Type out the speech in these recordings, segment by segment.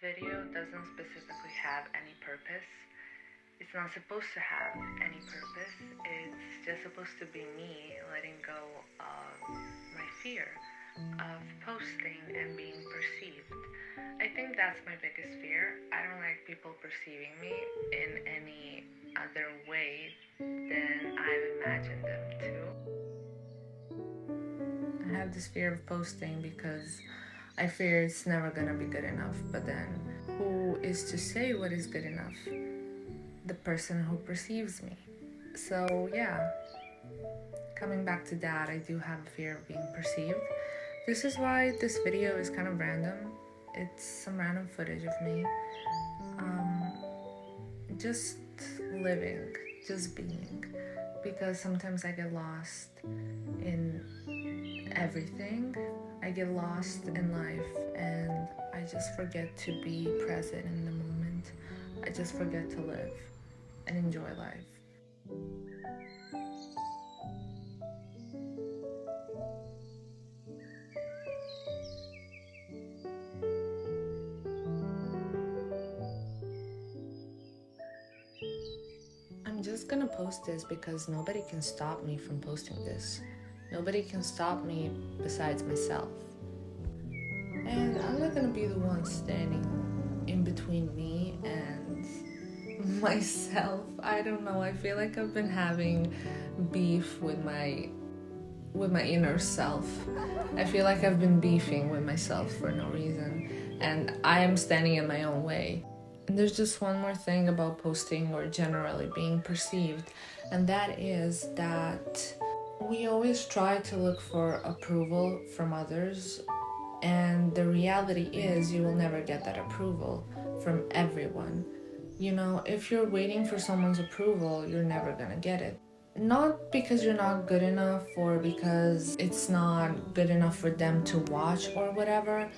video doesn't specifically have any purpose. It's not supposed to have any purpose. It's just supposed to be me letting go of my fear of posting and being perceived. I think that's my biggest fear. I don't like people perceiving me in any other way than I've imagined them to. I have this fear of posting because I fear it's never gonna be good enough. But then, who is to say what is good enough? The person who perceives me. So yeah, coming back to that, I do have a fear of being perceived. This is why this video is kind of random. It's some random footage of me. Just living, just being. Because sometimes I get lost in everything. I get lost in life and I just forget to be present in the moment. I just forget to live and enjoy life. I'm just gonna post this because nobody can stop me from posting this. Nobody can stop me besides myself. And I'm not gonna be the one standing in between me and myself. I don't know, I feel like I've been having beef with my inner self. I feel like I've been beefing with myself for no reason, and I am standing in my own way. And there's just one more thing about posting or generally being perceived, and that is that we always try to look for approval from others, and the reality is you will never get that approval from everyone. You know, if you're waiting for someone's approval, you're never gonna get it. Not because you're not good enough or because it's not good enough for them to watch or whatever,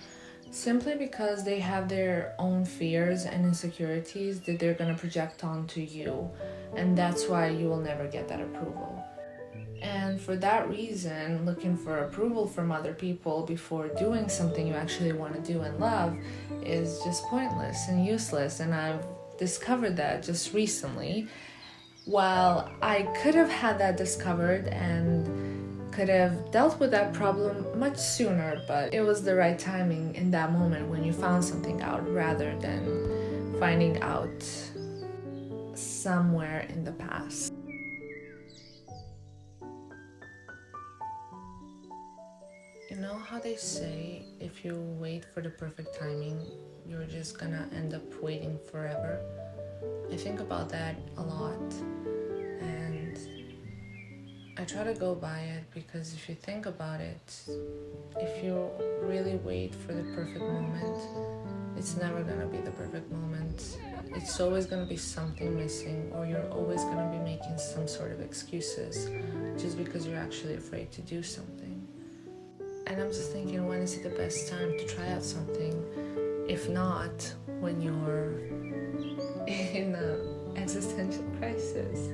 simply because they have their own fears and insecurities that they're gonna project onto you, and that's why you will never get that approval. And for that reason, looking for approval from other people before doing something you actually want to do and love is just pointless and useless. And I've discovered that just recently. While I could have had that discovered and could have dealt with that problem much sooner, but it was the right timing in that moment when you found something out rather than finding out somewhere in the past. You know how they say if you wait for the perfect timing, you're just gonna end up waiting forever? I think about that a lot, and I try to go by it because if you think about it, if you really wait for the perfect moment, it's never gonna be the perfect moment. It's always gonna be something missing, or you're always gonna be making some sort of excuses just because you're actually afraid to do something. And I'm just thinking, when is it the best time to try out something? If not, when you're in an existential crisis.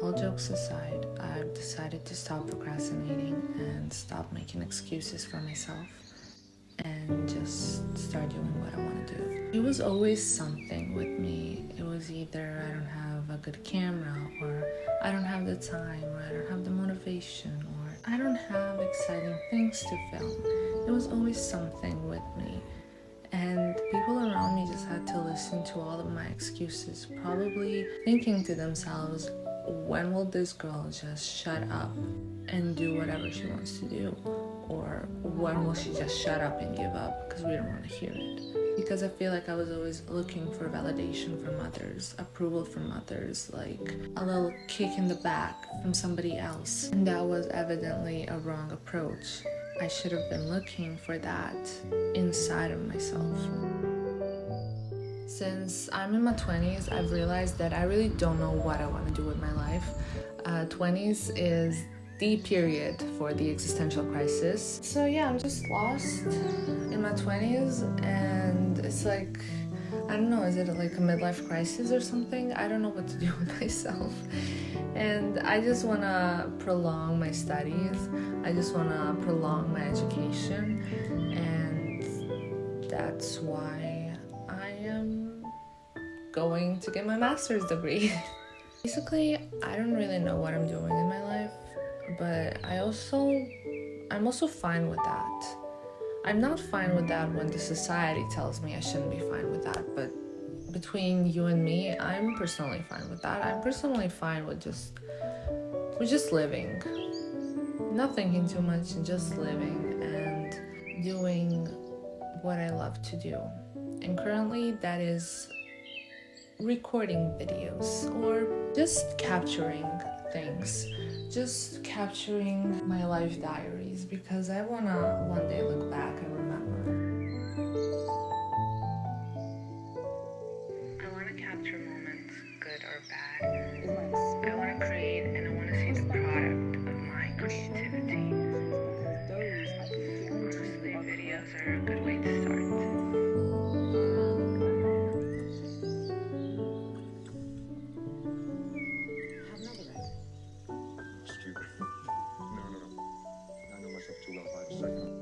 All jokes aside, I've decided to stop procrastinating and stop making excuses for myself and just start doing what I want to do. It was always something with me. It was either I don't have a good camera, or I don't have the time, or I don't have the motivation, or I don't have exciting things to film. It was always something with me. And people around me just had to listen to all of my excuses, probably thinking to themselves, when will this girl just shut up and do whatever she wants to do? Or when will she just shut up and give up because we don't want to hear it? Because I feel like I was always looking for validation from others, approval from others, like a little kick in the back from somebody else. And that was evidently a wrong approach. I should have been looking for that inside of myself. Since I'm in my 20s, I've realized that I really don't know what I want to do with my life. 20s is the period for the existential crisis. So yeah, I'm just lost in my 20s, and it's like I don't know, is it like a midlife crisis or something? I don't know what to do with myself. And I just want to prolong my studies. I just want to prolong my education. And that's why I am going to get my master's degree. Basically, I don't really know what I'm doing in my life, but I'm also fine with that. I'm not fine with that when the society tells me I shouldn't be fine with that, but between you and me, I'm personally fine with that. I'm personally fine with just living. Not thinking too much and just living and doing what I love to do. And currently that is recording videos or just capturing things. Just capturing my life diaries because I wanna one day look back and remember. I wanna capture moments, good or bad. I wanna create and I wanna see the product of my creativity. Honestly, videos are a good way to start. Stupid. No. I know myself too well if I have a second.